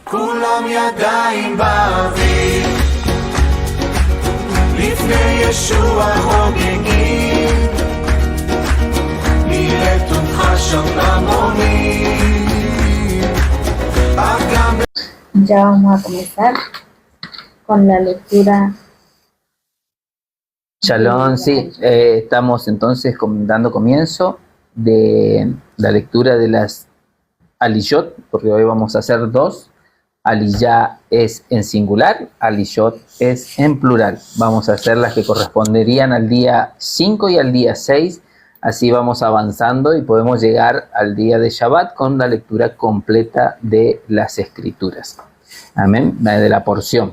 כולם ידיים באוויר, לפני ישוע חוגגים, נראה אותך שם במרומים, אך גם... Ya vamos a comenzar con la lectura. Shalom, sí, estamos entonces dando comienzo de la lectura de las Aliyot, porque hoy vamos a hacer dos. Aliyah es en singular, Aliyot es en plural. Vamos a hacer las que corresponderían al día 5 y al día 6, así vamos avanzando y podemos llegar al día de Shabbat con la lectura completa de las Escrituras. Amén, de la porción.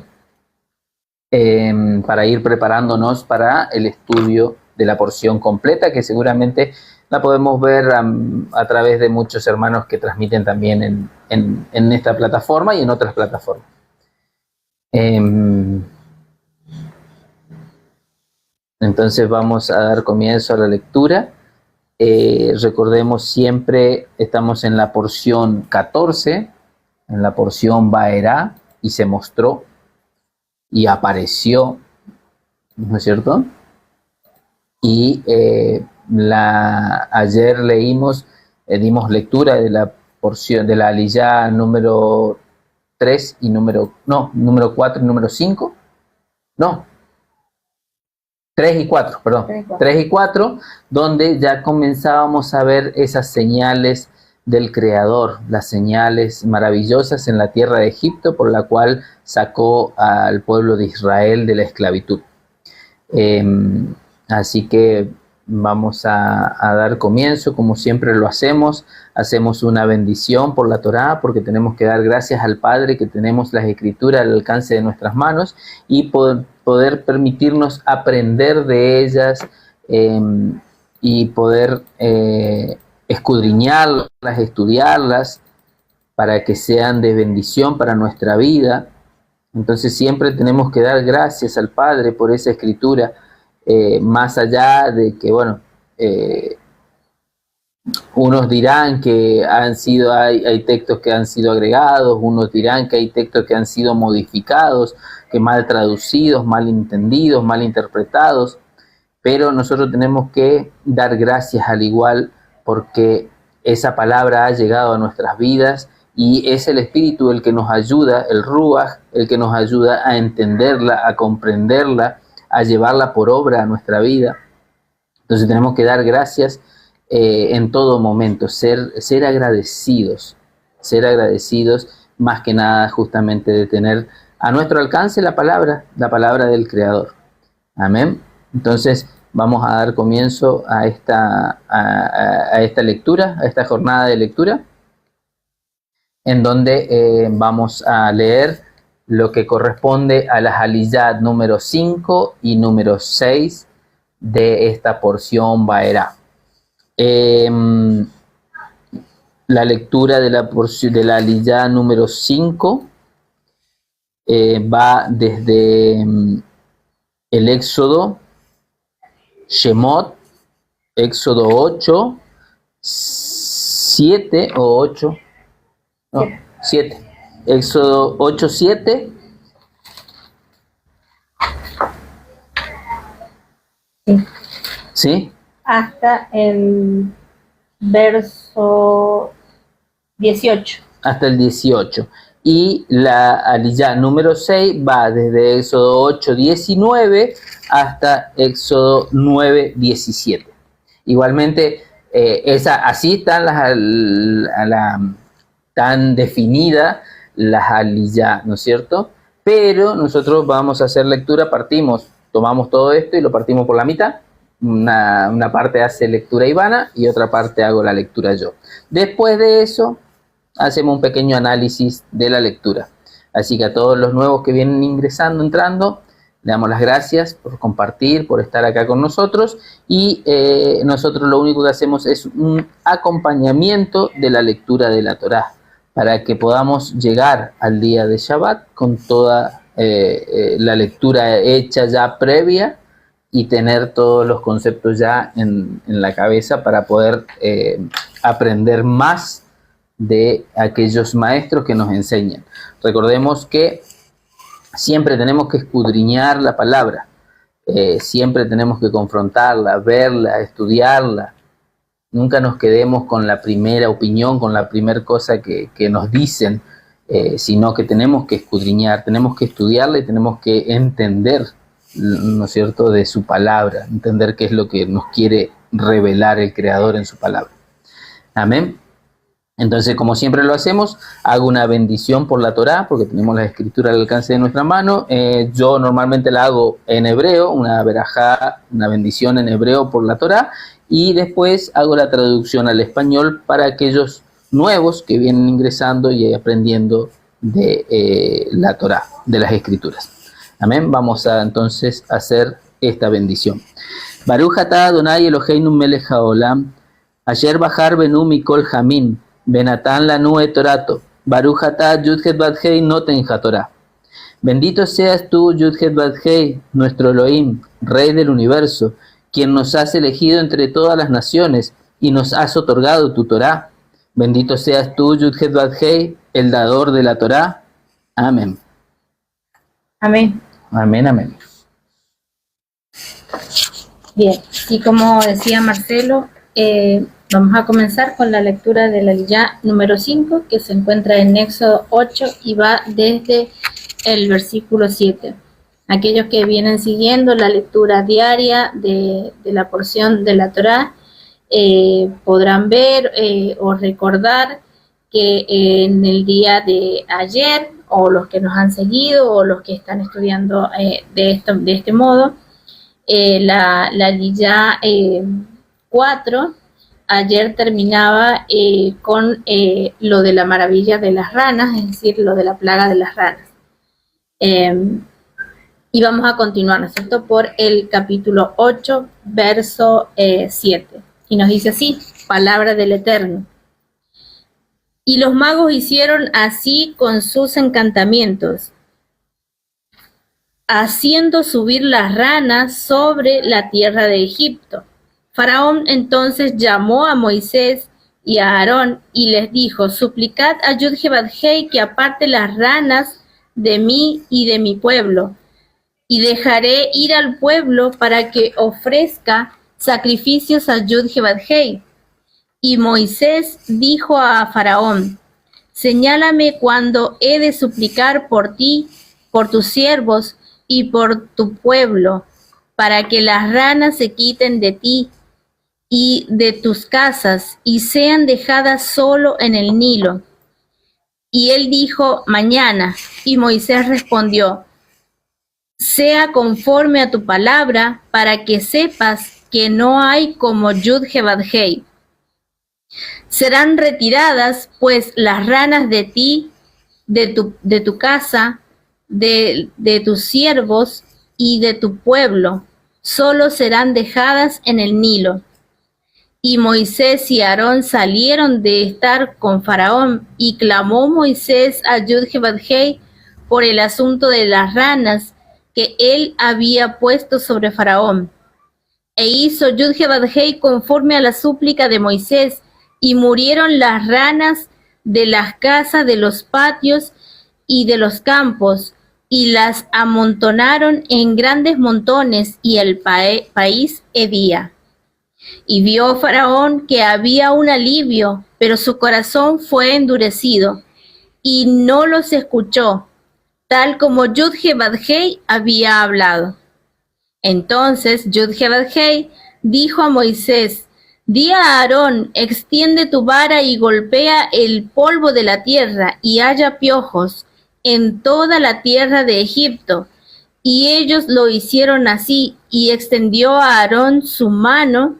Para ir preparándonos para el estudio de la porción completa, que seguramente la podemos ver a través de muchos hermanos que transmiten también en esta plataforma y en otras plataformas. Entonces vamos a dar comienzo a la lectura. Recordemos siempre, estamos en la porción 14, en la porción Vaerá, y se mostró y apareció, ¿no es cierto? Y ayer dimos lectura de la porción de la Aliyah número 3 y número 4 y número 5. No, 3 y 4, perdón. 3 y 4, donde ya comenzábamos a ver esas señales del Creador, las señales maravillosas en la tierra de Egipto, por la cual sacó al pueblo de Israel de la esclavitud. Así que vamos a dar comienzo, como siempre lo hacemos una bendición por la Torá, porque tenemos que dar gracias al Padre que tenemos las Escrituras al alcance de nuestras manos y poder permitirnos aprender de ellas y poder escudriñarlas, estudiarlas, para que sean de bendición para nuestra vida. Entonces siempre tenemos que dar gracias al Padre por esa Escritura, más allá de que, bueno, unos dirán que hay textos que han sido agregados, unos dirán que hay textos que han sido modificados, que mal traducidos, mal entendidos, mal interpretados, pero nosotros tenemos que dar gracias al igual, porque esa palabra ha llegado a nuestras vidas y es el Espíritu el que nos ayuda, el Ruach, el que nos ayuda a entenderla, a comprenderla, a llevarla por obra a nuestra vida. Entonces tenemos que dar gracias en todo momento, ser agradecidos, más que nada justamente de tener a nuestro alcance la palabra del Creador. Amén. Entonces vamos a dar comienzo a esta lectura, a esta jornada de lectura, en donde vamos a leer lo que corresponde a las Aliyah número 5 y número 6 de esta porción Vaerá. La lectura de la porción de la Aliyah número 5 va desde el Éxodo, Shemot, Éxodo 8, 7 o 8, no, 7, Éxodo 8, 7. Sí. ¿Sí? Hasta el verso 18. Hasta el 18. Y la Aliyah número 6 va desde Éxodo 8, 19 hasta Éxodo 9, 17. Igualmente, así están tan definidas las Aliyah, ¿no es cierto? Pero nosotros vamos a hacer lectura, tomamos todo esto y lo partimos por la mitad. Una parte hace lectura Ivana y otra parte hago la lectura yo. Después de eso, hacemos un pequeño análisis de la lectura. Así que a todos los nuevos que vienen entrando, le damos las gracias por compartir, por estar acá con nosotros, y nosotros lo único que hacemos es un acompañamiento de la lectura de la Torá, para que podamos llegar al día de Shabbat con toda la lectura hecha ya previa y tener todos los conceptos ya en la cabeza para poder aprender más de aquellos maestros que nos enseñan. Recordemos que siempre tenemos que escudriñar la palabra, siempre tenemos que confrontarla, verla, estudiarla. Nunca nos quedemos con la primera opinión, con la primera cosa que nos dicen, sino que tenemos que escudriñar, tenemos que estudiarla y tenemos que entender, ¿no es cierto?, de su palabra, entender qué es lo que nos quiere revelar el Creador en su palabra. Amén. Entonces, como siempre lo hacemos, hago una bendición por la Torá, porque tenemos la escritura al alcance de nuestra mano. Yo normalmente la hago en hebreo, una verajá, una bendición en hebreo por la Torá, y después hago la traducción al español para aquellos nuevos que vienen ingresando y aprendiendo de la Torá, de las escrituras. Amén. Vamos a entonces hacer esta bendición. Baruch atah Adonai Eloheinu melech haolam, asher bahar benu mikol hamim, benatan lanu et torato, Baruch atah Yud-Het Bat-Hei noten hatorá. Bendito seas tú, Yud-Het Bat-Hei, nuestro Elohim, Rey del universo, quien nos has elegido entre todas las naciones y nos has otorgado tu Torá. Bendito seas tú, Yud-Het Bat-Hei, el dador de la Torá. Amén. Amén. Amén, amén. Bien, y como decía Marcelo, vamos a comenzar con la lectura de la Aliyá número 5, que se encuentra en Éxodo 8 y va desde el versículo 7. Aquellos que vienen siguiendo la lectura diaria de la porción de la Torá podrán ver o recordar que en el día de ayer, o los que nos han seguido, o los que están estudiando de este modo, la Aliyá 4, ayer terminaba con lo de la maravilla de las ranas, es decir, lo de la plaga de las ranas. Y vamos a continuar, ¿no es cierto?, por el capítulo 8, verso 7. Y nos dice así, palabra del Eterno. Y los magos hicieron así con sus encantamientos, haciendo subir las ranas sobre la tierra de Egipto. Faraón entonces llamó a Moisés y a Aarón y les dijo, suplicad a Yud-Het Bat-Hei que aparte las ranas de mí y de mi pueblo, y dejaré ir al pueblo para que ofrezca sacrificios a Yud-Het Bat-Hei. Y Moisés dijo a Faraón, señálame cuando he de suplicar por ti, por tus siervos y por tu pueblo, para que las ranas se quiten de ti y de tus casas y sean dejadas solo en el Nilo. Y él dijo, mañana. Y Moisés respondió, sea conforme a tu palabra, para que sepas que no hay como Yud-Het Bat-Hei. Serán retiradas, pues, las ranas de ti, de tu casa, de tus siervos y de tu pueblo, solo serán dejadas en el Nilo. Y Moisés y Aarón salieron de estar con Faraón, y clamó Moisés a Yud-Het Bat-Hei por el asunto de las ranas que él había puesto sobre Faraón. E hizo Yud-Het Bat-Hei conforme a la súplica de Moisés, y murieron las ranas de las casas, de los patios y de los campos, y las amontonaron en grandes montones, y el país hedía. Y vio Faraón que había un alivio, pero su corazón fue endurecido, y no los escuchó, tal como Yud-Het Bat-Hei había hablado. Entonces Yud-Het Bat-Hei dijo a Moisés, di a Aarón, extiende tu vara y golpea el polvo de la tierra, y haya piojos en toda la tierra de Egipto. Y ellos lo hicieron así, y extendió a Aarón su mano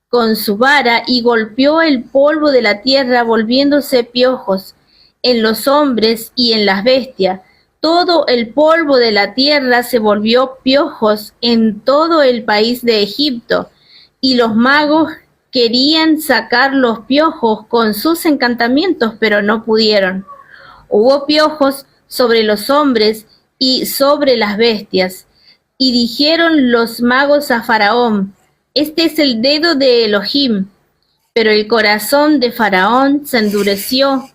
con su vara, y golpeó el polvo de la tierra, volviéndose piojos en los hombres y en las bestias. Todo el polvo de la tierra se volvió piojos en todo el país de Egipto, y los magos querían sacar los piojos con sus encantamientos, pero no pudieron. Hubo piojos sobre los hombres y sobre las bestias. Y dijeron los magos a Faraón, este es el dedo de Elohim. Pero el corazón de Faraón se endureció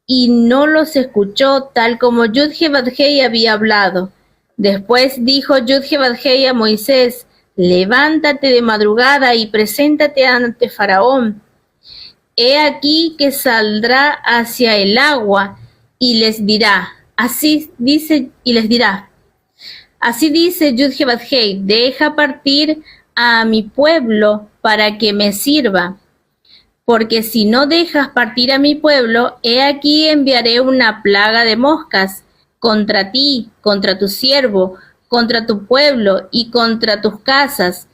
y no los escuchó tal como Yud-Heh-Vadhei había hablado. Después dijo Yud-Heh-Vadhei a Moisés: levántate de madrugada y preséntate ante Faraón. He aquí que saldrá hacia el agua y les dirá, así dice Yud-Heh-Vadhei, deja partir a mi pueblo para que me sirva. Porque si no dejas partir a mi pueblo, he aquí enviaré una plaga de moscas contra ti, contra tu siervo, contra tu pueblo y contra tus casas,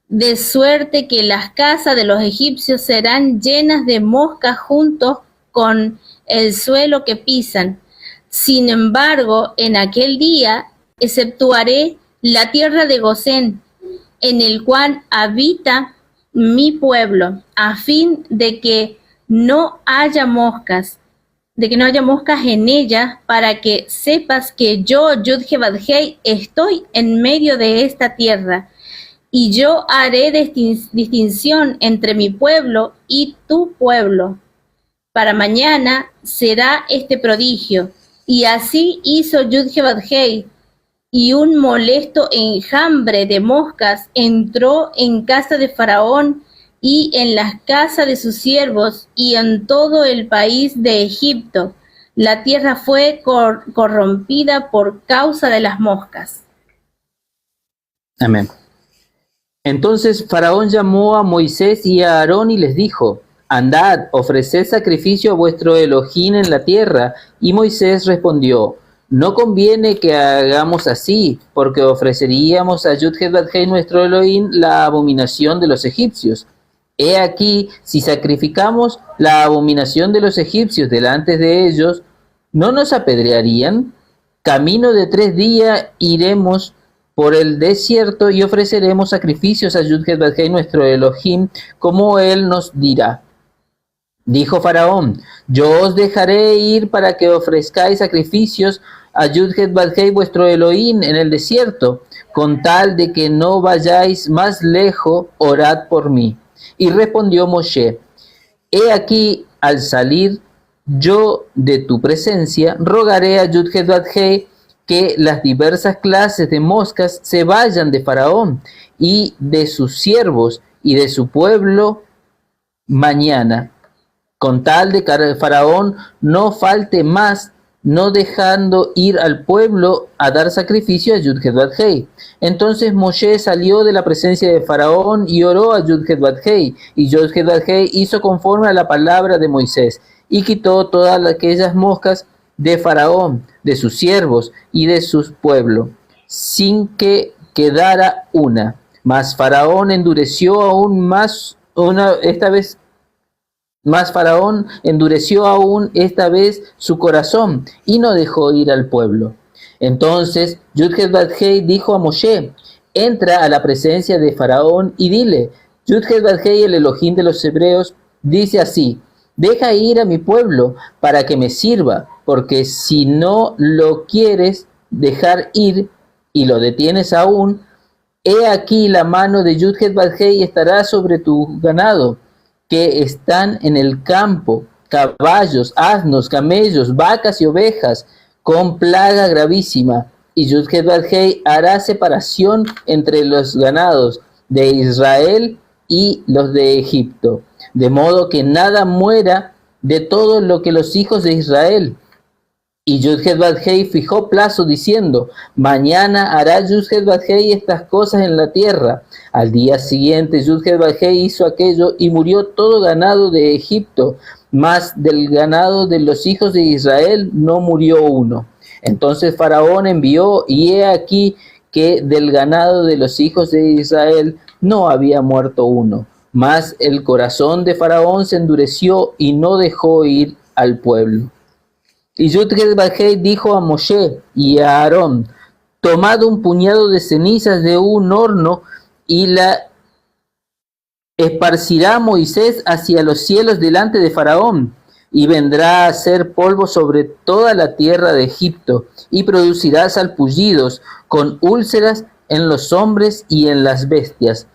de suerte que las casas de los egipcios serán llenas de moscas junto con el suelo que pisan. Sin embargo, en aquel día exceptuaré la tierra de Gosén, en el cual habita mi pueblo, a fin de que no haya moscas en ella, para que sepas que yo, Yud-Heh-Vadhei, estoy en medio de esta tierra, y yo haré distinción entre mi pueblo y tu pueblo. Para mañana será este prodigio. Y así hizo Yud-Heh-Vadhei, y un molesto enjambre de moscas entró en casa de Faraón y en las casas de sus siervos y en todo el país de Egipto. La tierra fue corrompida por causa de las moscas. Amén. Entonces Faraón llamó a Moisés y a Aarón y les dijo: andad, ofreced sacrificio a vuestro Elohim en la tierra. Y Moisés respondió: no conviene que hagamos así, porque ofreceríamos a Yud-Heh-Vadhei nuestro Elohim la abominación de los egipcios. He aquí, si sacrificamos la abominación de los egipcios delante de ellos, ¿no nos apedrearían? Camino de 3 días iremos por el desierto y ofreceremos sacrificios a Yud-Heh-Vadhei nuestro Elohim, como él nos dirá. Dijo Faraón: yo os dejaré ir para que ofrezcáis sacrificios a Yud-Heh-Vadhei vuestro Elohim en el desierto, con tal de que no vayáis más lejos, orad por mí. Y respondió Moshe: he aquí, al salir yo de tu presencia, rogaré a Yud-Heh-Vadhei que las diversas clases de moscas se vayan de Faraón y de sus siervos y de su pueblo mañana, con tal de que Faraón no falte más, no dejando ir al pueblo a dar sacrificio a Yud-Heh-Vadhei. Entonces Moshe salió de la presencia de Faraón y oró a Yud-Heh-Vadhei, y Yud-Heh-Vadhei hizo conforme a la palabra de Moisés, y quitó todas aquellas moscas de Faraón, de sus siervos y de sus pueblos, sin que quedara una. Mas Faraón endureció aún más, Faraón endureció aún esta vez su corazón y no dejó ir al pueblo. Entonces Yud-Heh-Vadhei dijo a Moshe: entra a la presencia de Faraón y dile: Yud-Heh-Vadhei, el Elohim de los hebreos, dice así: deja ir a mi pueblo para que me sirva, porque si no lo quieres dejar ir y lo detienes aún, he aquí la mano de Yud-Heh-Vadhei estará sobre tu ganado, que están en el campo, caballos, asnos, camellos, vacas y ovejas, con plaga gravísima. Y Yud-Heh-Vadhei hará separación entre los ganados de Israel y los de Egipto, de modo que nada muera de todo lo que los hijos de Israel. Y Yud-Heh-Vadhei fijó plazo diciendo: mañana hará Yud-Heh-Vadhei estas cosas en la tierra. Al día siguiente Yud-Heh-Vadhei hizo aquello y murió todo ganado de Egipto, mas del ganado de los hijos de Israel no murió uno. Entonces Faraón envió, y he aquí que del ganado de los hijos de Israel no había muerto uno. Mas el corazón de Faraón se endureció y no dejó ir al pueblo. Y Yud-Heh-Vadhei dijo a Moshe y a Aarón: tomad un puñado de cenizas de un horno y la esparcirá Moisés hacia los cielos delante de Faraón, y vendrá a ser polvo sobre toda la tierra de Egipto, y producirá salpullidos con úlceras en los hombres y en las bestias.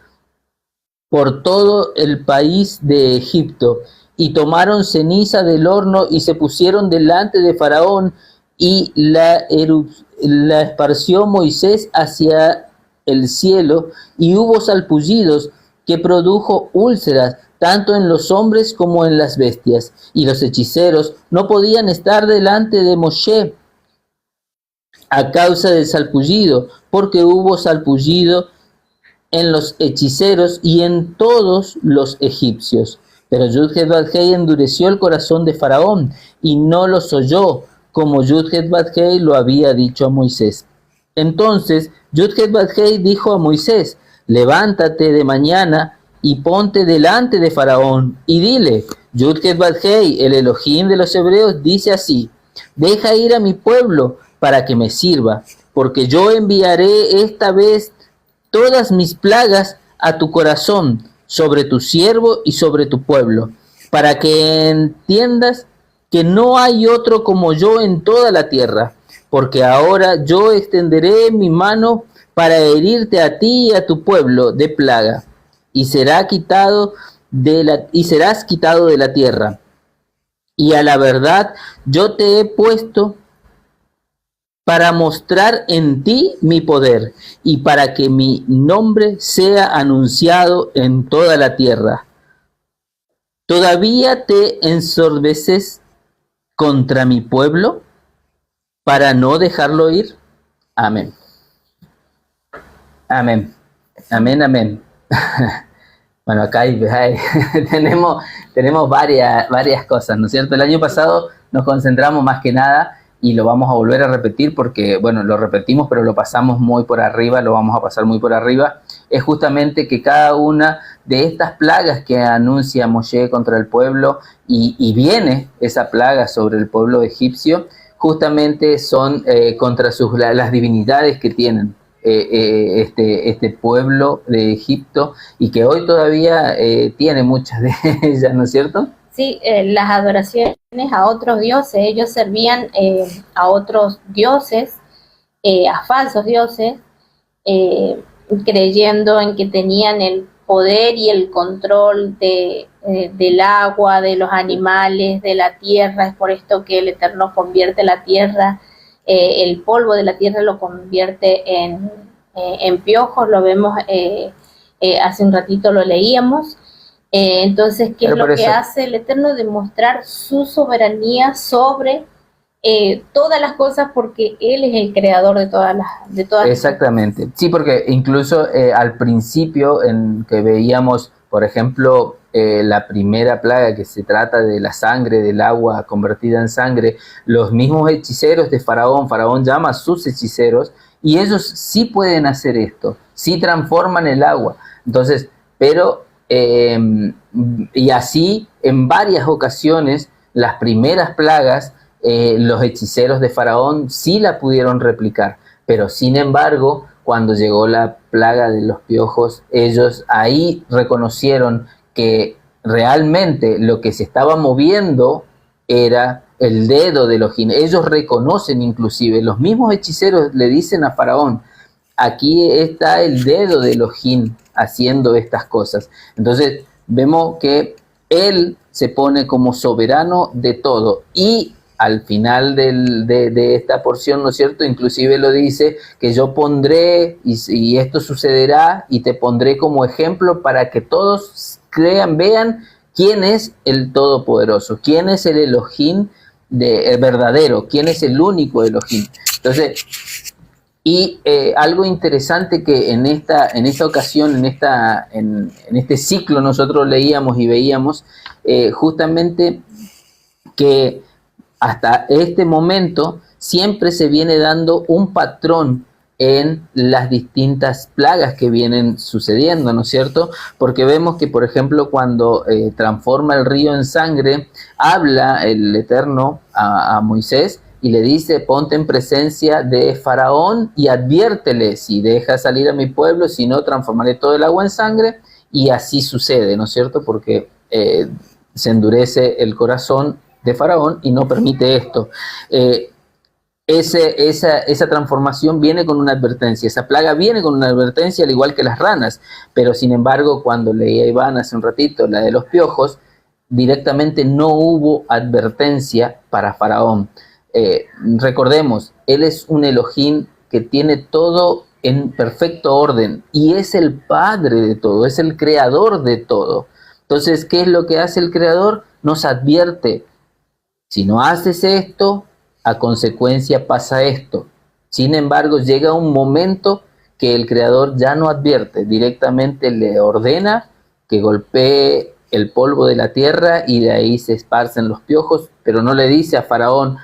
por todo el país de Egipto, y tomaron ceniza del horno y se pusieron delante de Faraón, y la esparció Moisés hacia el cielo, y hubo salpullidos que produjo úlceras, tanto en los hombres como en las bestias, y los hechiceros no podían estar delante de Moshe a causa del salpullido, porque hubo salpullido en los hechiceros y en todos los egipcios. Pero Yud-Heh-Vav-Hei endureció el corazón de Faraón y no los oyó, como Yud-Heh-Vav-Hei lo había dicho a Moisés. Entonces Yud-Heh-Vav-Hei dijo a Moisés: levántate de mañana y ponte delante de Faraón y dile: Yud-Heh-Vav-Hei, el Elohim de los hebreos, dice así: deja ir a mi pueblo para que me sirva, porque yo enviaré esta vez todas mis plagas a tu corazón, sobre tu siervo y sobre tu pueblo, para que entiendas que no hay otro como yo en toda la tierra, porque ahora yo extenderé mi mano para herirte a ti y a tu pueblo de plaga, y serás quitado de la tierra. Y a la verdad yo te he puesto para mostrar en ti mi poder, y para que mi nombre sea anunciado en toda la tierra. ¿Todavía te ensordeces contra mi pueblo para no dejarlo ir? Amén. Amén. Amén, amén. Bueno, acá tenemos varias cosas, ¿no es cierto? El año pasado nos concentramos más que nada, y lo vamos a volver a repetir porque, bueno, lo repetimos, pero lo pasamos muy por arriba, lo vamos a pasar muy por arriba. Es justamente que cada una de estas plagas que anuncia Moshe contra el pueblo, y viene esa plaga sobre el pueblo egipcio, justamente son contra las divinidades que tienen este pueblo de Egipto, y que hoy todavía tiene muchas de ellas, ¿no es cierto? Sí, las adoraciones a otros dioses, ellos servían a otros dioses, a falsos dioses, creyendo en que tenían el poder y el control del agua, de los animales, de la tierra. Es por esto que el Eterno convierte la tierra, el polvo de la tierra lo convierte en piojos. Lo vemos, hace un ratito lo leíamos. Entonces, ¿qué es lo que hace el Eterno? Demostrar su soberanía sobre todas las cosas, porque Él es el creador de todas las... Exactamente. Sí, porque incluso al principio, en que veíamos, por ejemplo, la primera plaga, que se trata de la sangre, del agua convertida en sangre, los mismos hechiceros de Faraón llama a sus hechiceros, y ellos sí pueden hacer esto, sí transforman el agua. Entonces, pero... y así en varias ocasiones las primeras plagas, los hechiceros de Faraón sí la pudieron replicar, pero sin embargo cuando llegó la plaga de los piojos, ellos ahí reconocieron que realmente lo que se estaba moviendo era el dedo de Elohim. Ellos reconocen, inclusive los mismos hechiceros le dicen a Faraón: aquí está el dedo de Elohim haciendo estas cosas. Entonces vemos que Él se pone como soberano de todo, y al final de esta porción, ¿no es cierto?, inclusive lo dice, que yo pondré, y esto sucederá, y te pondré como ejemplo para que todos crean, vean quién es el Todopoderoso, quién es el Elohim el verdadero, quién es el único Elohim. Entonces, y algo interesante que en esta ocasión, en este ciclo, nosotros leíamos y veíamos justamente que hasta este momento siempre se viene dando un patrón en las distintas plagas que vienen sucediendo, ¿no es cierto? Porque vemos que, por ejemplo, cuando transforma el río en sangre, habla el Eterno a Moisés y le dice: ponte en presencia de Faraón y adviértele: si deja salir a mi pueblo, si no, transformaré todo el agua en sangre. Y así sucede, ¿no es cierto? Porque se endurece el corazón de Faraón y no permite esto. esa transformación viene con una advertencia, esa plaga viene con una advertencia al igual que las ranas, pero sin embargo cuando leía Iván hace un ratito la de los piojos, directamente no hubo advertencia para Faraón. Recordemos, él es un Elohim que tiene todo en perfecto orden y es el padre de todo, es el creador de todo. Entonces, ¿qué es lo que hace el creador? Nos advierte, si no haces esto, a consecuencia pasa esto. Sin embargo, llega un momento que el creador ya no advierte, directamente le ordena que golpee el polvo de la tierra y de ahí se esparcen los piojos, pero no le dice a Faraón,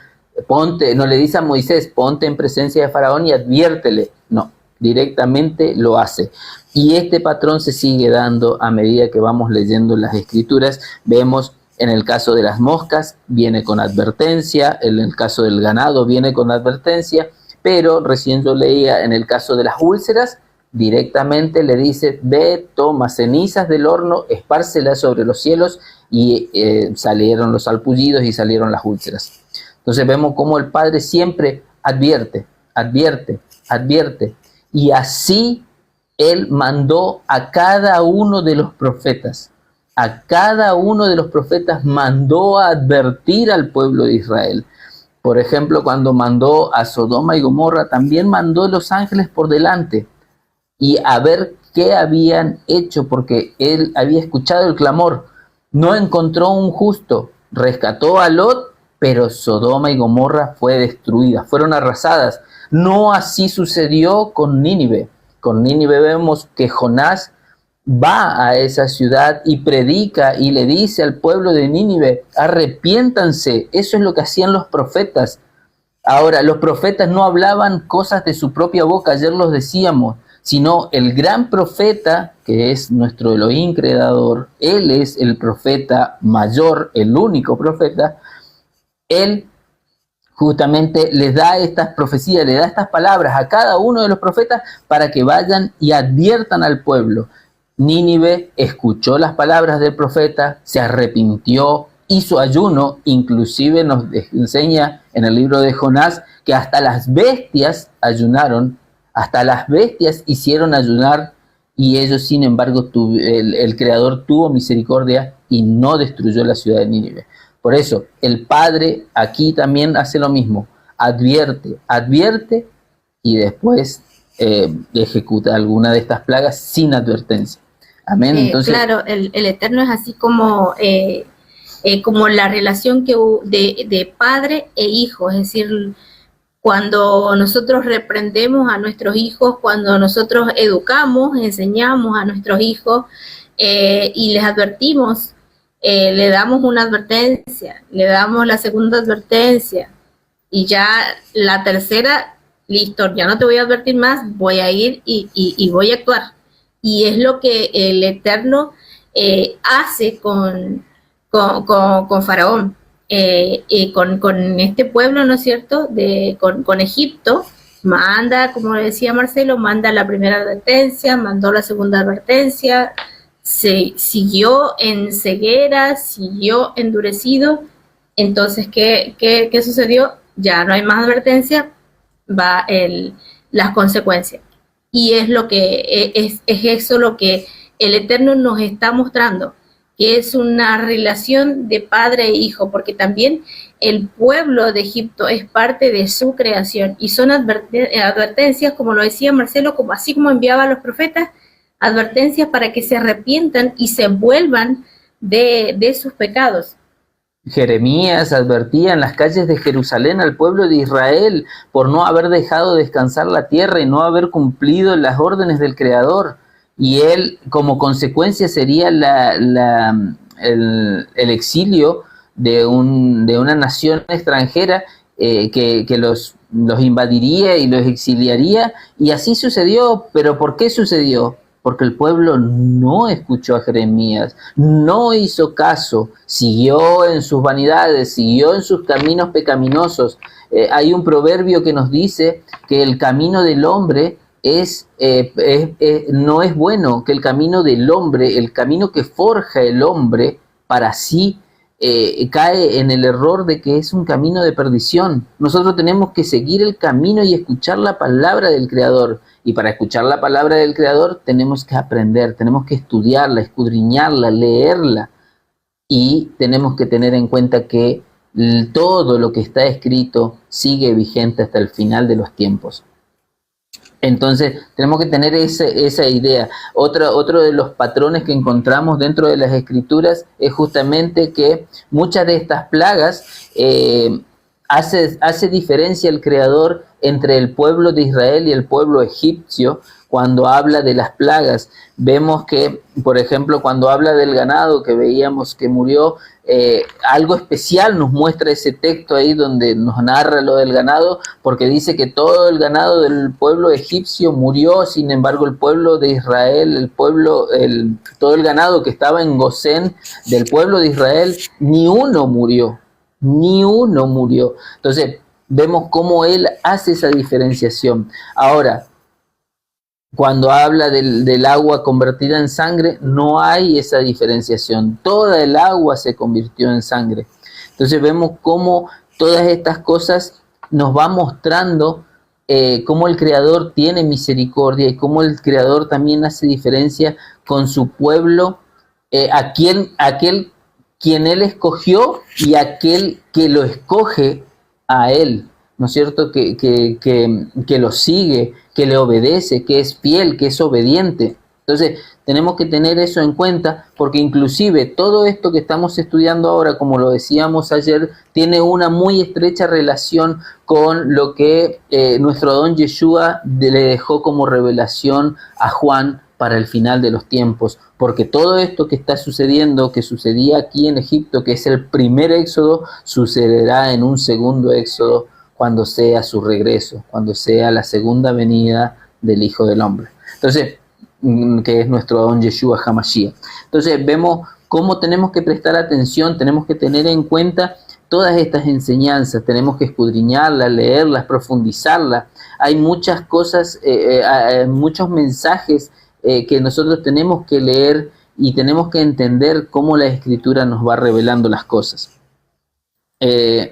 no le dice a Moisés, ponte en presencia de Faraón y adviértele. No, directamente lo hace. Y este patrón se sigue dando a medida que vamos leyendo las escrituras. Vemos en el caso de las moscas, viene con advertencia, en el caso del ganado viene con advertencia, pero recién yo leía en el caso de las úlceras, directamente le dice, ve, toma cenizas del horno, espárcelas sobre los cielos, y salieron los salpullidos y salieron las úlceras. Entonces vemos cómo el Padre siempre advierte, advierte, advierte, y así Él mandó a cada uno de los profetas. A cada uno de los profetas mandó a advertir al pueblo de Israel. Por ejemplo, cuando mandó a Sodoma y Gomorra, también mandó los ángeles por delante y a ver qué habían hecho, porque él había escuchado el clamor. No encontró un justo, rescató a Lot, pero Sodoma y Gomorra fue destruida, fueron arrasadas. No así sucedió con Nínive. Con Nínive vemos que Jonás va a esa ciudad y predica y le dice al pueblo de Nínive, arrepiéntanse. Eso es lo que hacían los profetas. Ahora, los profetas no hablaban cosas de su propia boca, ayer los decíamos, sino el gran profeta, que es nuestro Elohim creador, él es el profeta mayor, el único profeta, él justamente les da estas profecías, le da estas palabras a cada uno de los profetas para que vayan y adviertan al pueblo. Nínive escuchó las palabras del profeta, se arrepintió, hizo ayuno, inclusive nos enseña en el libro de Jonás que hasta las bestias ayunaron, hasta las bestias hicieron ayunar, y ellos sin embargo el Creador tuvo misericordia y no destruyó la ciudad de Nínive. Por eso el Padre aquí también hace lo mismo, advierte, advierte y después ejecuta alguna de estas plagas sin advertencia. Amén. Entonces, claro, el Eterno es así como la relación de padre e hijo, es decir, cuando nosotros reprendemos a nuestros hijos, cuando nosotros educamos, enseñamos a nuestros hijos y les advertimos, le damos una advertencia, le damos la segunda advertencia y ya la tercera, listo, ya no te voy a advertir más, voy a ir y voy a actuar. Y es lo que el Eterno hace con Faraón, con este pueblo, ¿no es cierto?, con Egipto. Manda, como decía Marcelo, manda la primera advertencia, mandó la segunda advertencia, se siguió en ceguera, siguió endurecido. Entonces, ¿qué sucedió? Ya no hay más advertencia, va las consecuencias. Y es lo que es eso lo que el Eterno nos está mostrando, que es una relación de padre e hijo, porque también el pueblo de Egipto es parte de su creación y son advertencias, como lo decía Marcelo, así como enviaba a los profetas, advertencias para que se arrepientan y se vuelvan de sus pecados. Jeremías advertía en las calles de Jerusalén al pueblo de Israel por no haber dejado descansar la tierra y no haber cumplido las órdenes del Creador. Y él, como consecuencia, sería el exilio de una nación extranjera que los invadiría y los exiliaría. Y así sucedió. ¿Pero por qué sucedió? Porque el pueblo no escuchó a Jeremías, no hizo caso, siguió en sus vanidades, siguió en sus caminos pecaminosos. Hay un proverbio que nos dice que el camino del hombre no es bueno, que el camino del hombre, el camino que forja el hombre para sí, cae en el error de que es un camino de perdición. Nosotros tenemos que seguir el camino y escuchar la palabra del Creador. Y para escuchar la palabra del Creador tenemos que aprender, tenemos que estudiarla, escudriñarla, leerla. Y tenemos que tener en cuenta que todo lo que está escrito sigue vigente hasta el final de los tiempos. Entonces tenemos que tener esa idea. Otro de los patrones que encontramos dentro de las escrituras es justamente que muchas de estas plagas hace diferencia el Creador entre el pueblo de Israel y el pueblo egipcio. Cuando habla de las plagas, vemos que, por ejemplo, cuando habla del ganado que veíamos que murió, algo especial nos muestra ese texto ahí donde nos narra lo del ganado, porque dice que todo el ganado del pueblo egipcio murió. Sin embargo, el pueblo de Israel, todo el ganado que estaba en Gosén del pueblo de Israel, ni uno murió. Entonces, vemos cómo él hace esa diferenciación. Ahora, cuando habla del agua convertida en sangre, no hay esa diferenciación. Toda el agua se convirtió en sangre. Entonces vemos cómo todas estas cosas nos va mostrando cómo el Creador tiene misericordia y cómo el Creador también hace diferencia con su pueblo, aquel quien Él escogió y aquel que lo escoge a Él, ¿no es cierto? Que lo sigue, que le obedece, que es fiel, que es obediente. Entonces tenemos que tener eso en cuenta, porque inclusive todo esto que estamos estudiando ahora, como lo decíamos ayer, tiene una muy estrecha relación con lo que nuestro Adón Yeshua le dejó como revelación a Juan para el final de los tiempos, porque todo esto que está sucediendo, que sucedía aquí en Egipto, que es el primer éxodo, sucederá en un segundo éxodo cuando sea su regreso, cuando sea la segunda venida del Hijo del Hombre. Entonces, que es nuestro Adón Yeshua HaMashiach. Entonces vemos cómo tenemos que prestar atención, tenemos que tener en cuenta todas estas enseñanzas, tenemos que escudriñarlas, leerlas, profundizarlas. Hay muchas cosas, muchos mensajes que nosotros tenemos que leer y tenemos que entender cómo la Escritura nos va revelando las cosas.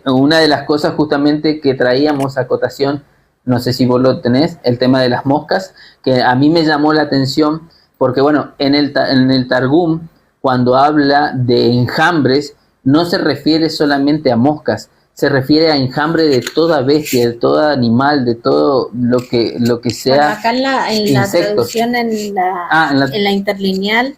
Una de las cosas justamente que traíamos a cotación, no sé si vos lo tenés, el tema de las moscas, que a mí me llamó la atención, porque bueno, en el Targum, cuando habla de enjambres, no se refiere solamente a moscas, se refiere a enjambre de toda bestia, de todo animal, de todo lo que sea. Bueno, acá en la traducción, en la interlineal,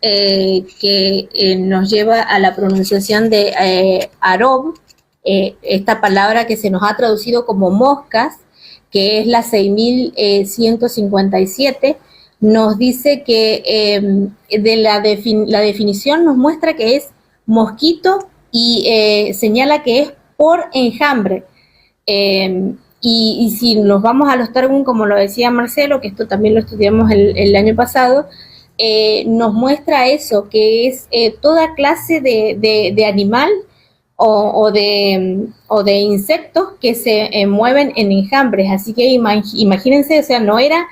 que nos lleva a la pronunciación de Arob, esta palabra que se nos ha traducido como moscas, que es la 6157, nos dice que de la definición nos muestra que es mosquito y señala que es por enjambre. Y si nos vamos a los Targum, como lo decía Marcelo, que esto también lo estudiamos el año pasado, nos muestra eso, que es toda clase de animal o de insectos que se mueven en enjambres. Así que imagínense, o sea, no era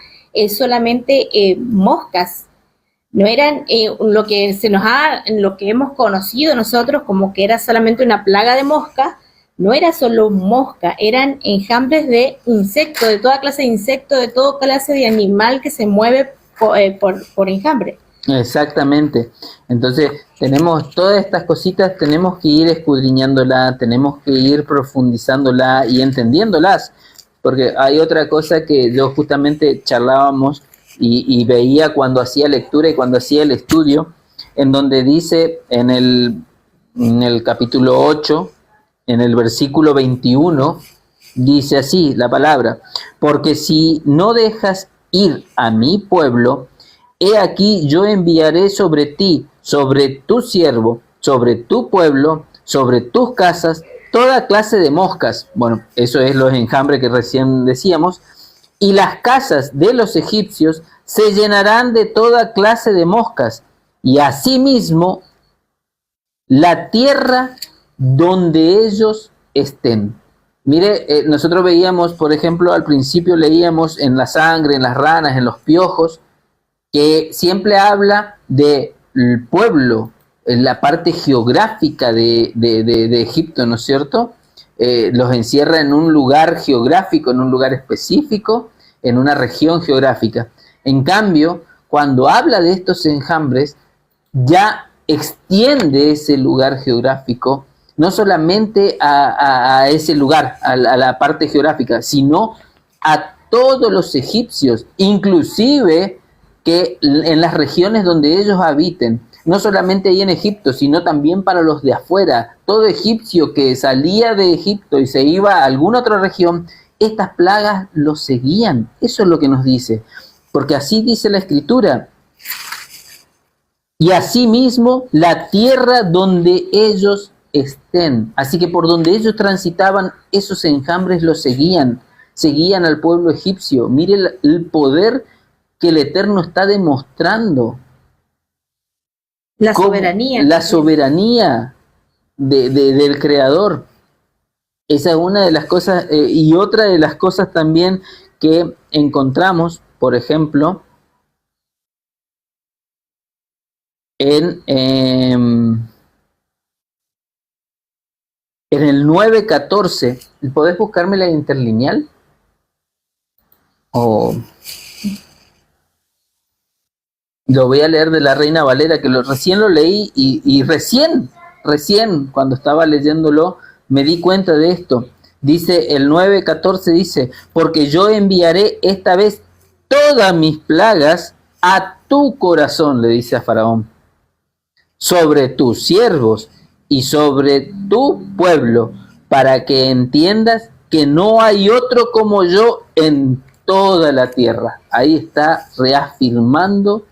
solamente moscas, no eran lo que hemos conocido nosotros como que era solamente una plaga de moscas. No era solo mosca, eran enjambres de insectos, de toda clase de insectos, de toda clase de animal que se mueve por enjambre. Exactamente. Entonces tenemos todas estas cositas, tenemos que ir escudriñándolas, tenemos que ir profundizándolas y entendiéndolas, porque hay otra cosa que yo justamente charlábamos y veía cuando hacía lectura y cuando hacía el estudio, en donde dice en el capítulo 8, en el versículo 21, dice así la palabra: porque si no dejas ir a mi pueblo, he aquí yo enviaré sobre ti, sobre tu siervo, sobre tu pueblo, sobre tus casas, toda clase de moscas. Bueno, eso es los enjambres que recién decíamos. Y las casas de los egipcios se llenarán de toda clase de moscas, y asimismo la tierra donde ellos estén. Mire, nosotros veíamos, por ejemplo, al principio leíamos en la sangre, en las ranas, en los piojos, que siempre habla del pueblo en la parte geográfica de Egipto, ¿no es cierto? Los encierra en un lugar geográfico, en un lugar específico, en una región geográfica. En cambio, cuando habla de estos enjambres, ya extiende ese lugar geográfico, no solamente a ese lugar, a la parte geográfica, sino a todos los egipcios, inclusive que en las regiones donde ellos habiten, no solamente ahí en Egipto, sino también para los de afuera. Todo egipcio que salía de Egipto y se iba a alguna otra región, estas plagas lo seguían. Eso es lo que nos dice, porque así dice la Escritura. Y asimismo la tierra donde ellos estén. Así que por donde ellos transitaban, esos enjambres los seguían al pueblo egipcio. Mire el poder que el Eterno está demostrando. La soberanía. La soberanía del Creador. Esa es una de las cosas, y otra de las cosas también que encontramos, por ejemplo, en el 9:14. ¿Podés buscarme la interlineal? Lo voy a leer de la Reina Valera, que recién lo leí y recién, cuando estaba leyéndolo, me di cuenta de esto. Dice, el 9:14 dice, porque yo enviaré esta vez todas mis plagas a tu corazón, le dice a Faraón, sobre tus siervos y sobre tu pueblo, para que entiendas que no hay otro como yo en toda la tierra. Ahí está reafirmando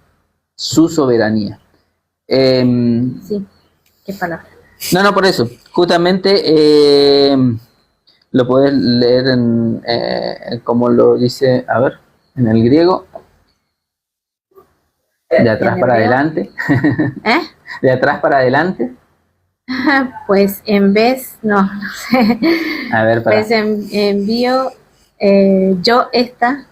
su soberanía. Sí, qué palabra. No, por eso. Justamente lo podés leer como lo dice, a ver, en el griego. De atrás para adelante. De atrás para adelante. Pues en vez, no sé. A ver, pues envío yo esta.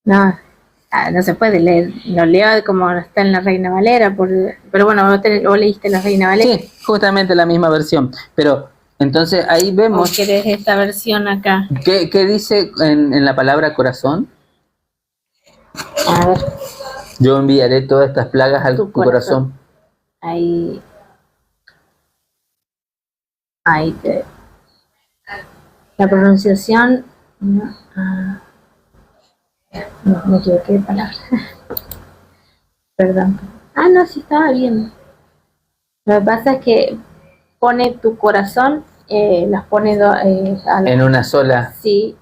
No se puede leer. Lo leo como está en la Reina Valera, pero bueno, vos leíste la Reina Valera. Sí, justamente la misma versión. Pero entonces ahí vemos. ¿O querés esta versión acá? ¿Qué dice en la palabra corazón? A ver. Yo enviaré todas estas plagas a tu corazón. Ahí la pronunciación no, me equivoqué de palabra. Perdón. No, sí estaba bien. Lo que pasa es que pone tu corazón, las pone en una sola. Sí.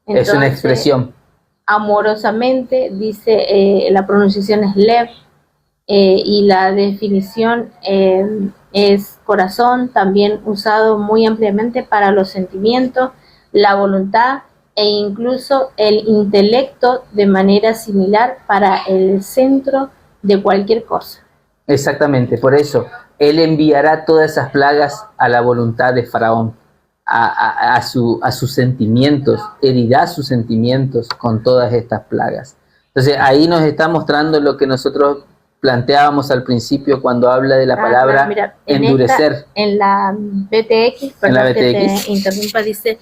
Entonces, es una expresión. Amorosamente, dice, la pronunciación es lev, y la definición es corazón, también usado muy ampliamente para los sentimientos, la voluntad e incluso el intelecto, de manera similar para el centro de cualquier cosa. Exactamente, por eso él enviará todas esas plagas a la voluntad de Faraón, a sus sentimientos, herirá sus sentimientos con todas estas plagas. Entonces ahí nos está mostrando lo que nosotros planteábamos al principio cuando habla de la palabra mira, endurecer. En la BTX, perdón que te interrumpa, dice,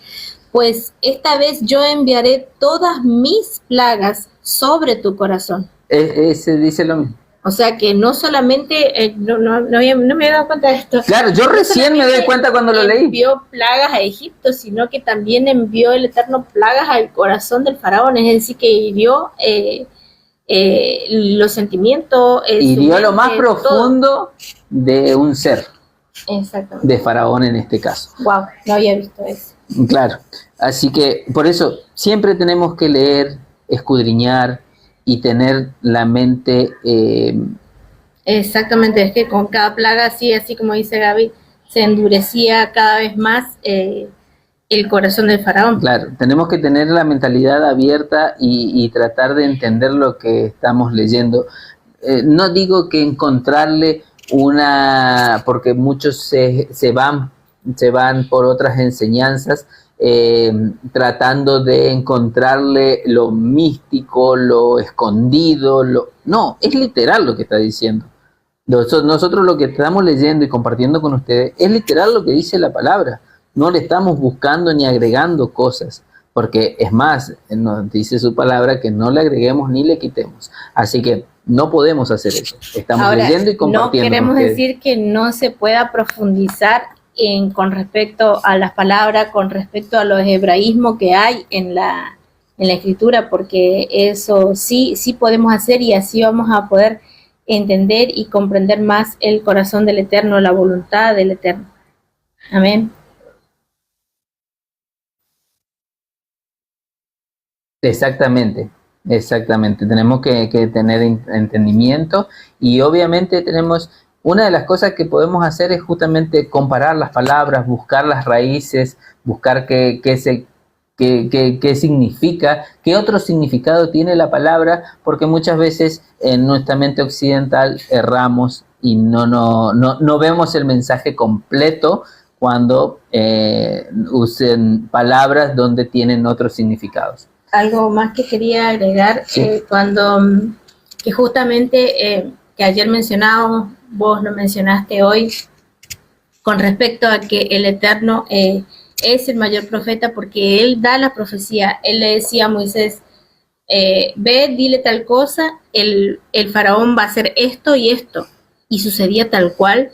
pues esta vez yo enviaré todas mis plagas sobre tu corazón. Ese dice lo mismo. O sea que no solamente, no me había dado cuenta de esto. Claro, yo recién me doy cuenta cuando lo leí. Envió plagas a Egipto, sino que también envió el Eterno plagas al corazón del faraón, es decir, que hirió los sentimientos. Hirió lo más profundo de un ser. Exactamente. De Faraón en este caso. Wow, no había visto eso. Claro, así que por eso siempre tenemos que leer, escudriñar y tener la mente. Exactamente, es que con cada plaga, así como dice Gaby, se endurecía cada vez más el corazón del faraón. Claro, tenemos que tener la mentalidad abierta y tratar de entender lo que estamos leyendo. No digo que encontrarle porque muchos se van por otras enseñanzas, tratando de encontrarle lo místico, lo escondido, no, es literal lo que está diciendo. Nosotros lo que estamos leyendo y compartiendo con ustedes es literal lo que dice la palabra. No le estamos buscando ni agregando cosas, porque es más, nos dice su palabra que no le agreguemos ni le quitemos. Así que no podemos hacer eso. Estamos Ahora, leyendo y compartiendo. no queremos con ustedes. decir que no se pueda profundizar con respecto a las palabras, con respecto a los hebraísmos que hay en la escritura, porque eso sí podemos hacer, y así vamos a poder entender y comprender más el corazón del Eterno, la voluntad del Eterno. Amén. Exactamente. Tenemos que tener entendimiento, y obviamente tenemos, una de las cosas que podemos hacer es justamente comparar las palabras, buscar las raíces, buscar qué significa, qué otro significado tiene la palabra, porque muchas veces en nuestra mente occidental erramos y no vemos el mensaje completo cuando usen palabras donde tienen otros significados. Algo más que quería agregar, Sí. que justamente que ayer mencionábamos, vos lo mencionaste hoy, con respecto a que el Eterno es el mayor profeta, porque Él da la profecía. Él le decía a Moisés, ve, dile tal cosa, el faraón va a hacer esto y esto, y sucedía tal cual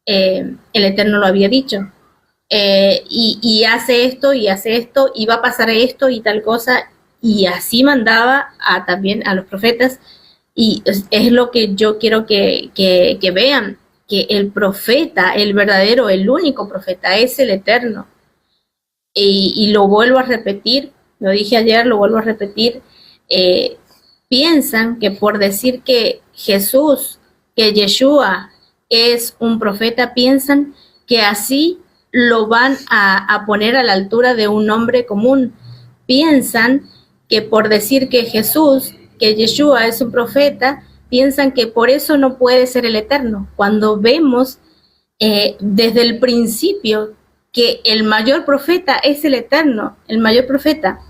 el Eterno lo había dicho. Y hace esto, y va a pasar esto y tal cosa, y así mandaba también a los profetas, y es lo que yo quiero que vean, que el profeta, el verdadero, el único profeta es el Eterno. Y lo vuelvo a repetir, lo dije ayer, lo vuelvo a repetir, piensan que por decir que Jesús, que Yeshua es un profeta, piensan que así lo van a poner a la altura de un hombre común. Piensan que por decir que Jesús, que Yeshua es un profeta, piensan que por eso no puede ser el Eterno, cuando vemos desde el principio que el mayor profeta es el Eterno. El mayor profeta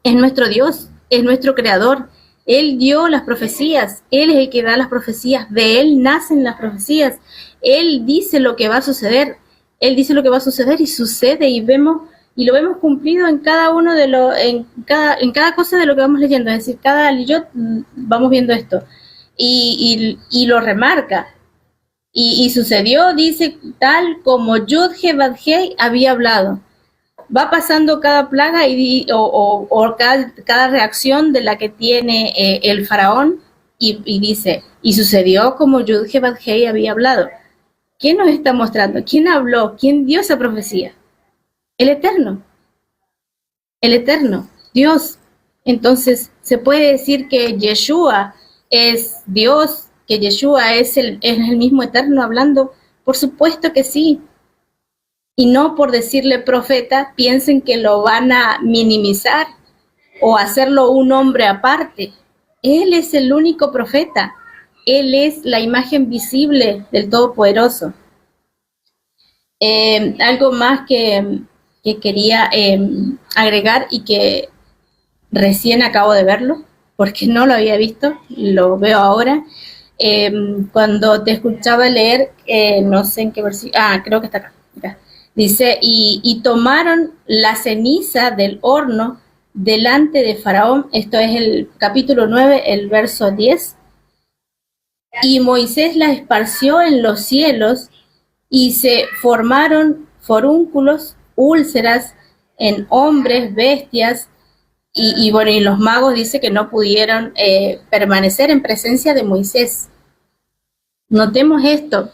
es nuestro Dios, es nuestro Creador. Él dio las profecías, Él es el que da las profecías, de Él nacen las profecías. Él dice lo que va a suceder. Él dice lo que va a suceder y sucede, y lo vemos cumplido en cada uno en cada cosa de lo que vamos leyendo. Es decir, cada aliyot vamos viendo esto y lo remarca. Y sucedió, dice, tal como Yud-He-Vad-Hei había hablado. Va pasando cada plaga o cada reacción de la que tiene el faraón, y dice, y sucedió como Yud-He-Vad-Hei había hablado. ¿Quién nos está mostrando? ¿Quién habló? ¿Quién dio esa profecía? El Eterno. El Eterno, Dios. Entonces, ¿se puede decir que Yeshua es Dios, que Yeshua es el mismo Eterno hablando? Por supuesto que sí. Y no por decirle profeta, piensen que lo van a minimizar o hacerlo un hombre aparte. Él es el único profeta. Él es la imagen visible del Todopoderoso. Algo más que quería agregar, y que recién acabo de verlo, porque no lo había visto, lo veo ahora. Cuando te escuchaba leer, no sé en qué versículo, creo que está acá. Mira. Dice, y tomaron la ceniza del horno delante de Faraón. Esto es el capítulo 9, el verso 10. Y Moisés la esparció en los cielos, y se formaron forúnculos, úlceras en hombres, bestias, y bueno, y los magos dice que no pudieron permanecer en presencia de Moisés. Notemos esto.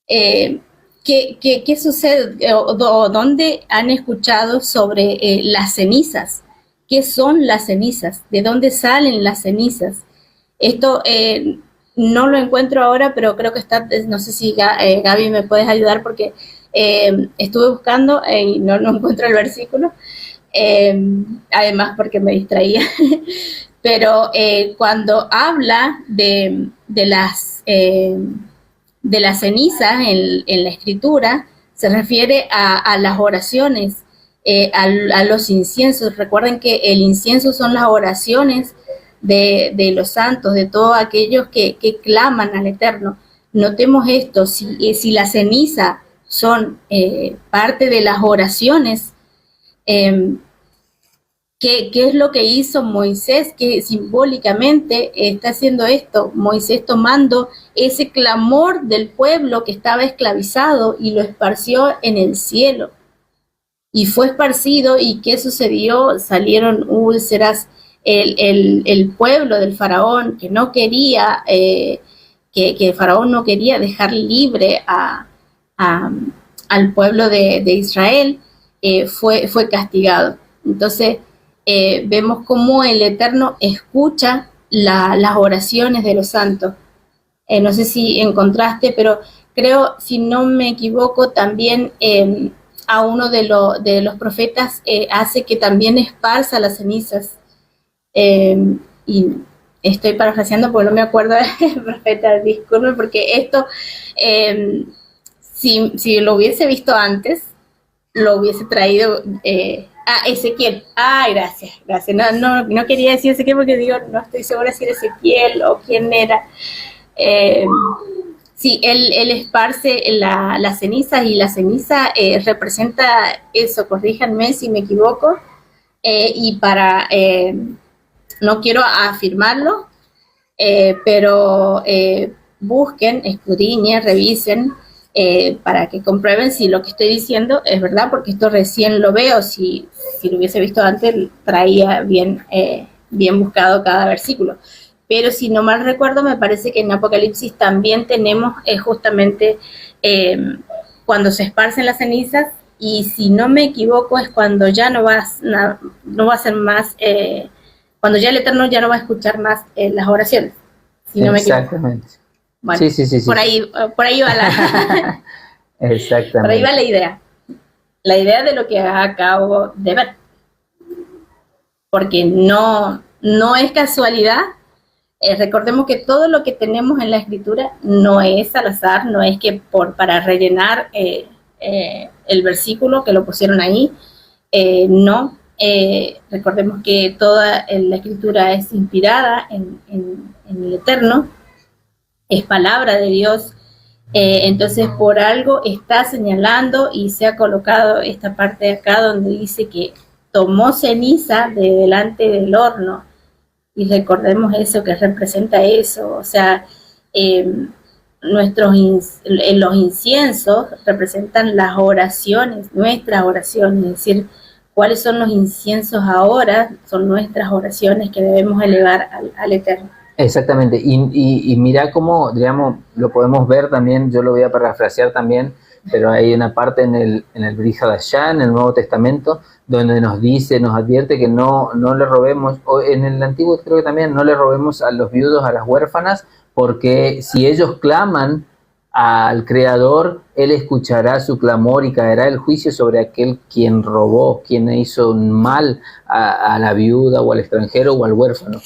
¿Qué sucede? ¿O dónde han escuchado sobre las cenizas? ¿Qué son las cenizas? ¿De dónde salen las cenizas? Esto no lo encuentro ahora, pero creo que está, no sé si Gaby me puedes ayudar, porque estuve buscando y no encuentro el versículo, además porque me distraía, pero cuando habla de las cenizas en la escritura, se refiere a las oraciones, a los inciensos. Recuerden que el incienso son las oraciones de los santos, de todos aquellos que claman al Eterno. Notemos esto, si la ceniza son parte de las oraciones, ¿qué es lo que hizo Moisés? Que simbólicamente está haciendo esto, Moisés tomando ese clamor del pueblo que estaba esclavizado y lo esparció en el cielo. Y fue esparcido, ¿y qué sucedió? Salieron úlceras, el pueblo del faraón que no quería, que el faraón no quería dejar libre al pueblo de Israel, fue castigado. Entonces, vemos cómo el Eterno escucha las oraciones de los santos. No sé si encontraste, pero creo, si no me equivoco, también a uno de los profetas hace que también esparza las cenizas. Y estoy parafraseando porque no me acuerdo del profeta, disculpe, porque esto, si lo hubiese visto antes, lo hubiese traído Ezequiel. Ay, gracias. No quería decir Ezequiel porque digo, no estoy segura si era Ezequiel o quién era. Sí, él esparce las cenizas, y la ceniza representa eso, corríjanme si me equivoco, y para, no quiero afirmarlo, pero busquen, escudriñen, revisen, para que comprueben si lo que estoy diciendo es verdad, porque esto recién lo veo. Si lo hubiese visto antes, traía bien buscado cada versículo. Pero si no mal recuerdo, me parece que en Apocalipsis también tenemos justamente cuando se esparcen las cenizas, y si no me equivoco es cuando ya no va a ser más, cuando ya el Eterno ya no va a escuchar más las oraciones, si no me equivoco. Exactamente. Bueno, sí. Por ahí va Exactamente. por ahí va la idea de lo que acabo de ver, porque no es casualidad. Recordemos que todo lo que tenemos en la Escritura no es al azar, no es que para rellenar el versículo que lo pusieron ahí, no. Recordemos que toda la Escritura es inspirada en el Eterno, es palabra de Dios. Entonces por algo está señalando y se ha colocado esta parte de acá donde dice que tomó ceniza de delante del horno. Y recordemos eso, que representa eso, o sea, los inciensos representan las oraciones, nuestras oraciones, es decir, cuáles son los inciensos ahora, son nuestras oraciones que debemos elevar al Eterno. Exactamente, y mira cómo, digamos, lo podemos ver también, yo lo voy a parafrasear también, pero hay una parte en el Brit Hadashah, en el Nuevo Testamento, donde nos dice, nos advierte que no le robemos, o en el Antiguo creo que también, no le robemos a los viudos, a las huérfanas, porque si ellos claman al Creador, Él escuchará su clamor y caerá el juicio sobre aquel quien robó, quien hizo un mal a la viuda o al extranjero o al huérfano.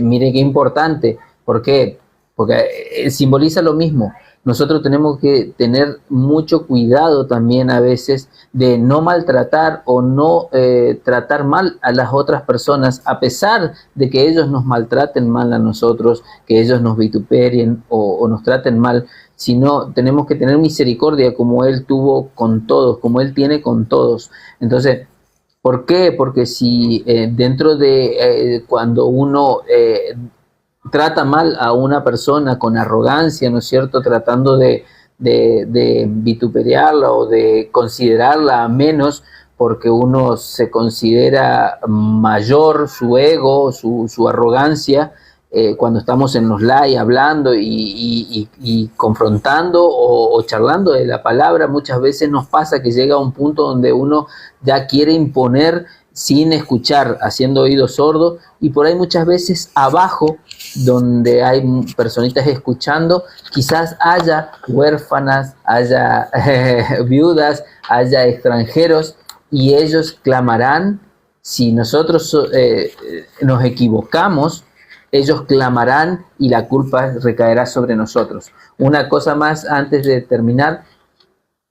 Mire qué importante, ¿por qué? Porque simboliza lo mismo. Nosotros tenemos que tener mucho cuidado también a veces de no maltratar o no tratar mal a las otras personas, a pesar de que ellos nos maltraten mal a nosotros, que ellos nos vituperien o nos traten mal, sino tenemos que tener misericordia como Él tuvo con todos, como Él tiene con todos. Entonces, ¿por qué? Porque si dentro de cuando uno trata mal a una persona con arrogancia, ¿no es cierto?, tratando de vituperiarla o de considerarla menos porque uno se considera mayor, su ego, su arrogancia, cuando estamos en los live hablando y confrontando o charlando de la palabra, muchas veces nos pasa que llega a un punto donde uno ya quiere imponer sin escuchar, haciendo oídos sordos, y por ahí muchas veces abajo, donde hay personitas escuchando, quizás haya huérfanas, haya viudas, haya extranjeros, y ellos clamarán. Si nosotros nos equivocamos, ellos clamarán y la culpa recaerá sobre nosotros. Una cosa más antes de terminar,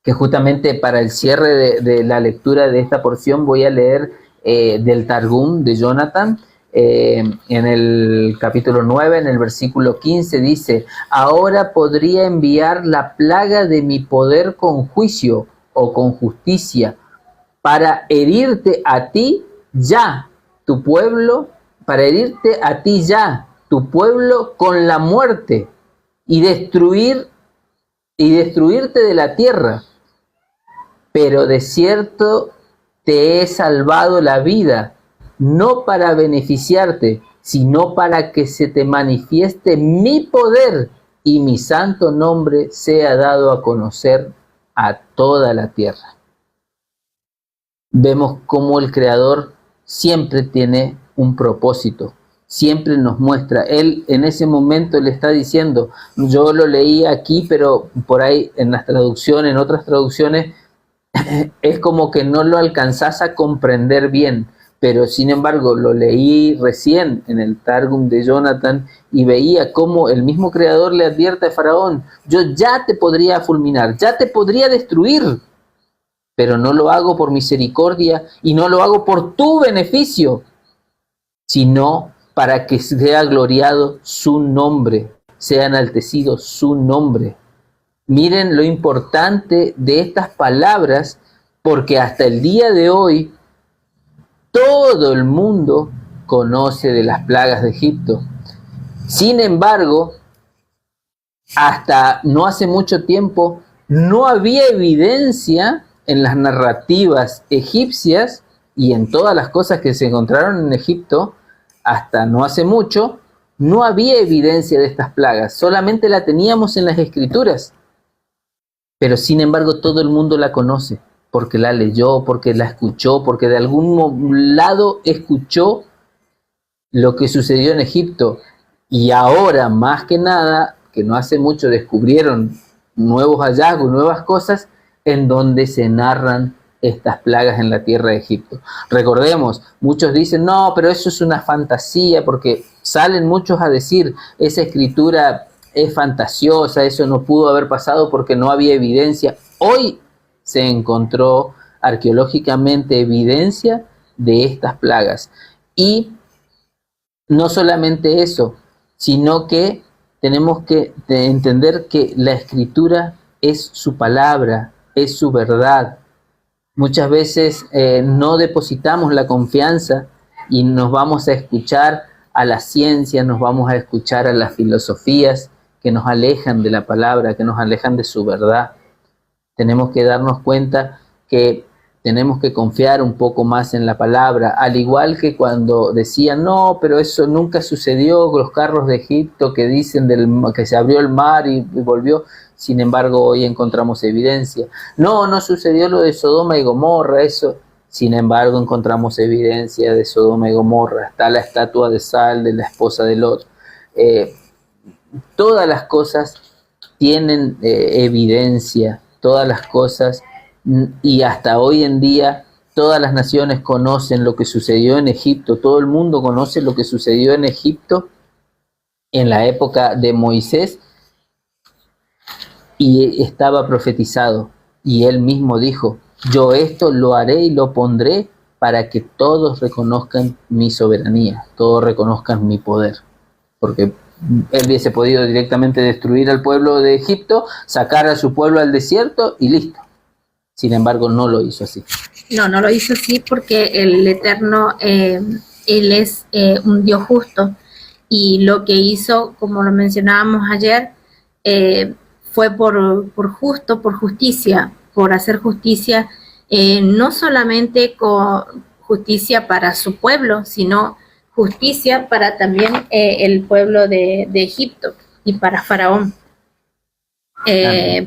que justamente para el cierre de la lectura de esta porción voy a leer del Targum de Jonathan, En el capítulo 9, en el versículo 15, dice: ahora podría enviar la plaga de mi poder con juicio o con justicia, para herirte a ti ya, tu pueblo, para herirte a ti ya, tu pueblo, con la muerte, y destruirte de la tierra. Pero de cierto te he salvado la vida, no para beneficiarte, sino para que se te manifieste mi poder y mi santo nombre sea dado a conocer a toda la tierra. Vemos cómo el Creador siempre tiene un propósito, siempre nos muestra. Él en ese momento le está diciendo, yo lo leí aquí, pero por ahí en las traducciones, en otras traducciones, es como que no lo alcanzás a comprender bien, pero sin embargo lo leí recién en el Targum de Jonathan y veía cómo el mismo Creador le advierte a Faraón: yo ya te podría fulminar, ya te podría destruir, pero no lo hago por misericordia y no lo hago por tu beneficio, sino para que sea gloriado su nombre, sea enaltecido su nombre. Miren lo importante de estas palabras, porque hasta el día de hoy todo el mundo conoce de las plagas de Egipto. Sin embargo, hasta no hace mucho tiempo no había evidencia en las narrativas egipcias y en todas las cosas que se encontraron en Egipto. Hasta no hace mucho no había evidencia de estas plagas, solamente la teníamos en las escrituras. Pero sin embargo todo el mundo la conoce, porque la leyó, porque la escuchó, porque de algún lado escuchó lo que sucedió en Egipto. Y ahora, más que nada, que no hace mucho descubrieron nuevos hallazgos, nuevas cosas, en donde se narran estas plagas en la tierra de Egipto. Recordemos, muchos dicen, no, pero eso es una fantasía, porque salen muchos a decir, esa escritura es fantasiosa, eso no pudo haber pasado porque no había evidencia. Hoy se encontró arqueológicamente evidencia de estas plagas. Y no solamente eso, sino que tenemos que entender que la escritura es su palabra, es su verdad. Muchas veces no depositamos la confianza y nos vamos a escuchar a la ciencia, nos vamos a escuchar a las filosofías que nos alejan de la palabra, que nos alejan de su verdad. Tenemos que darnos cuenta que tenemos que confiar un poco más en la palabra, al igual que cuando decían, no, pero eso nunca sucedió, los carros de Egipto que dicen que se abrió el mar y volvió. Sin embargo, hoy encontramos evidencia. No, no sucedió lo de Sodoma y Gomorra, eso. Sin embargo, encontramos evidencia de Sodoma y Gomorra. Está la estatua de sal de la esposa de Lot. Todas las cosas tienen evidencia, todas las cosas, y hasta hoy en día todas las naciones conocen lo que sucedió en Egipto. Todo el mundo conoce lo que sucedió en Egipto en la época de Moisés, y estaba profetizado, y él mismo dijo, yo esto lo haré y lo pondré para que todos reconozcan mi soberanía, todos reconozcan mi poder, porque él hubiese podido directamente destruir al pueblo de Egipto, sacar a su pueblo al desierto y listo. Sin embargo, no lo hizo así. No lo hizo así porque el Eterno, Él es un Dios justo, y lo que hizo, como lo mencionábamos ayer, fue por justicia, por hacer justicia, no solamente con justicia para su pueblo, sino justicia para también el pueblo de Egipto y para Faraón,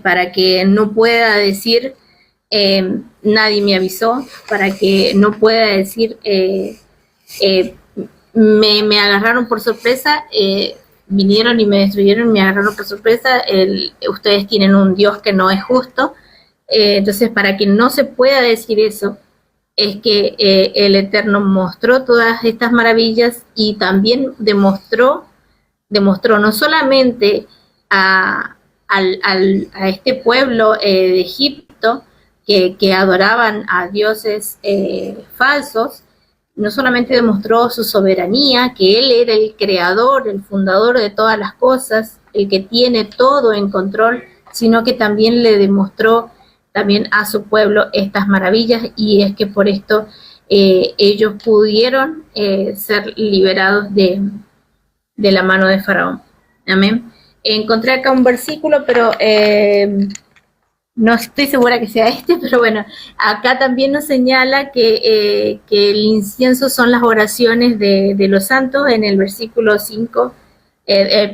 para que no pueda decir nadie me avisó, para que no pueda decir me agarraron por sorpresa, vinieron y me destruyeron, me agarraron por sorpresa, ustedes tienen un Dios que no es justo. Entonces, para que no se pueda decir eso, es que el Eterno mostró todas estas maravillas, y también demostró no solamente a este pueblo de Egipto que adoraban a dioses falsos, no solamente demostró su soberanía, que él era el creador, el fundador de todas las cosas, el que tiene todo en control, sino que también le demostró también a su pueblo estas maravillas, y es que por esto ellos pudieron ser liberados de la mano de Faraón. Amén. Encontré acá un versículo, pero no estoy segura que sea este, pero bueno, acá también nos señala que el incienso son las oraciones de los santos en el versículo 5,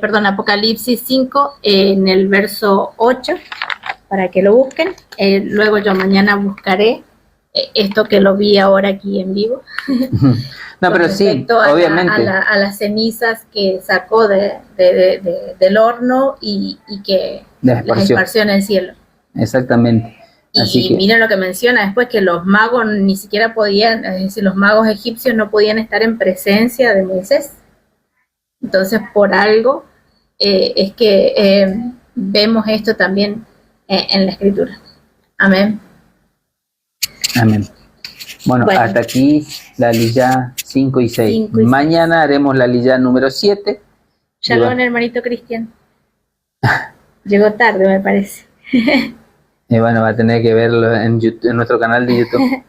perdón, Apocalipsis 5, en el verso 8, para que lo busquen. Luego yo mañana buscaré esto que lo vi ahora aquí en vivo. No, pero sí, obviamente. A las cenizas que sacó del horno y que las esparció en el cielo. Exactamente. Y miren lo que menciona después, que los magos ni siquiera podían, es decir, los magos egipcios no podían estar en presencia de Moisés. Entonces, por algo es que vemos esto también en la Escritura. Amén. Amén. Bueno, hasta aquí la Liyá 5 y 6. Mañana haremos la Liyá número 7. Shalom, hermanito Cristian. Llegó tarde, me parece. Y bueno, va a tener que verlo en nuestro canal de YouTube.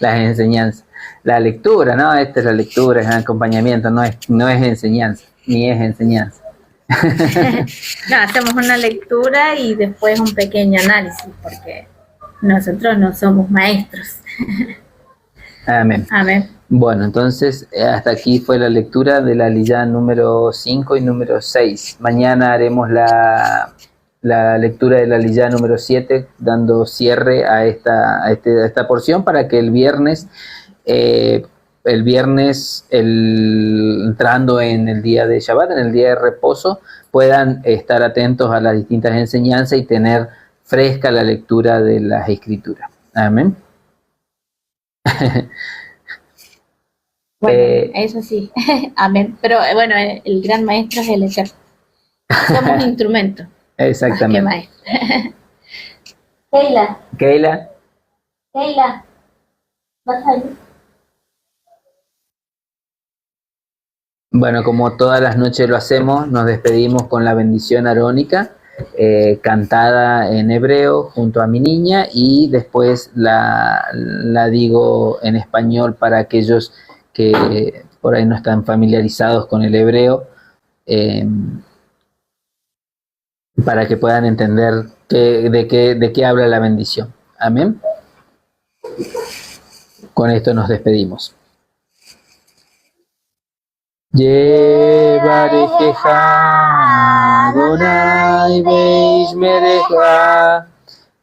Las enseñanzas. La lectura, ¿no? Esta es la lectura, es un acompañamiento, no es enseñanza, ni es enseñanza. No, hacemos una lectura y después un pequeño análisis, porque nosotros no somos maestros. Amén. Amén. Bueno, entonces hasta aquí fue la lectura de la Liyá número 5 y número 6. Mañana haremos la lectura de la Liyá número 7, dando cierre a esta porción para que el viernes, entrando en el día de Shabbat, en el día de reposo, puedan estar atentos a las distintas enseñanzas y tener fresca la lectura de las Escrituras. Amén. Bueno, eso sí. Amén. Pero bueno, el gran maestro es el Eterno. Somos instrumentos. Exactamente. Qué maestro. Keila, ¿vas a ir? Bueno, como todas las noches lo hacemos, nos despedimos con la bendición arónica, cantada en hebreo junto a mi niña, y después la digo en español para aquellos que por ahí no están familiarizados con el hebreo, para que puedan entender de qué habla la bendición. Amén. Con esto nos despedimos. Yevarejeja Adonai veishmereja,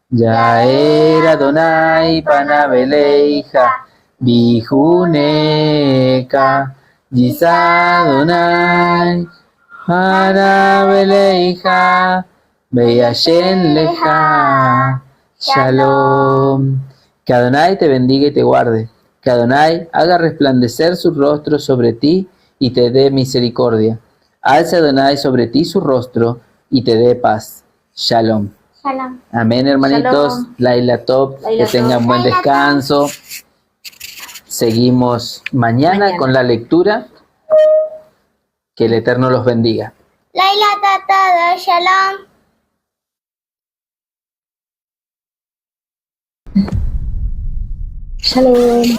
Yaer Adonai panaveleija bijuneka, Yisa Adonai panaveleija veyashen leja. Shalom. Que Adonai te bendiga y te guarde. Que Adonai haga resplandecer su rostro sobre ti y te dé misericordia. Alce Adonai sobre ti su rostro y te dé paz. Shalom. Shalom. Amén, hermanitos. Shalom. Laila Top. Que tengan buen descanso. Seguimos mañana con la lectura. Que el Eterno los bendiga. Laila Tatada, Shalom. Shalom.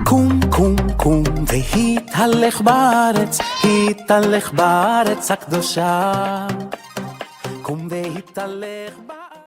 קום קום קום והתהלך בארץ, התהלך בארץ הקדושה. קום והתהלך בארץ